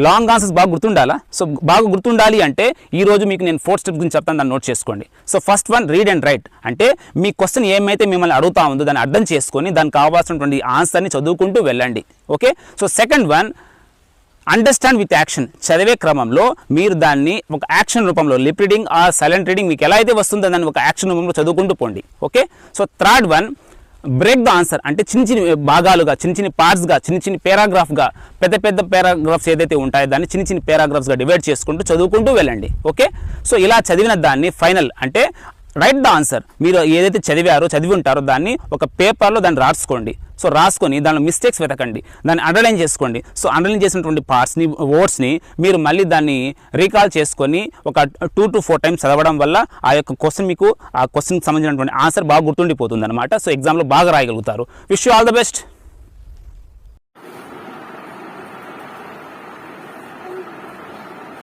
Long answers బాగా గుర్తుండాలా. So బాగా గుర్తుండాలి అంటే ఈరోజు మీకు నేను 4 స్టెప్స్ గురించి చెప్తాను, దాన్ని నోట్ చేసుకోండి. So first one, read and right. అంటే మీ క్వశ్చన్ ఏమైతే మిమ్మల్ని అడుగుతా ఉందో దాన్ని అర్థం చేసుకొని దానికి కావాల్సినటువంటి ఆన్సర్ని చదువుకుంటూ వెళ్ళండి. Okay. So second one, understand with action. చదివే క్రమంలో మీరు దాన్ని ఒక యాక్షన్ రూపంలో, lip reading are silent reading మీకు ఎలా అయితే వస్తుందో దాన్ని ఒక యాక్షన్ రూపంలో చదువుకుంటూ పోండి. Okay. So third one, break the answer. అంటే చిన్న చిన్న భాగాలుగా, చిన్న చిన్న పార్ట్స్గా, చిన్న చిన్న పారాగ్రాఫ్గా, పెద్ద పెద్ద పారాగ్రాఫ్స్ ఏదైతే ఉంటాయో దాన్ని చిన్న చిన్న పారాగ్రాఫ్స్గా డివైడ్ చేసుకుంటూ చదువుకుంటూ వెళ్ళండి. ఓకే. సో ఇలా చదివిన దాన్ని ఫైనల్ అంటే రైట్ ద ఆన్సర్. మీరు ఏదైతే చదివి ఉంటారో దాన్ని ఒక పేపర్లో దాన్ని రాసుకోండి. సో రాసుకొని దానిలో మిస్టేక్స్ వెతకండి, దాన్ని అండర్లైన్ చేసుకోండి. సో అండర్లైన్ చేసినటువంటి పార్ట్స్ని, వర్డ్స్ని మీరు మళ్ళీ దాన్ని రీకాల్ చేసుకొని ఒక 2 to 4 టైమ్స్ చదవడం వల్ల ఆ యొక్క క్వశ్చన్ మీకు, ఆ క్వశ్చన్కి సంబంధించినటువంటి ఆన్సర్ బాగా గుర్తుండిపోతుంది అనమాట. సో ఎగ్జామ్లో బాగా రాయగలుగుతారు. Wish you all the best.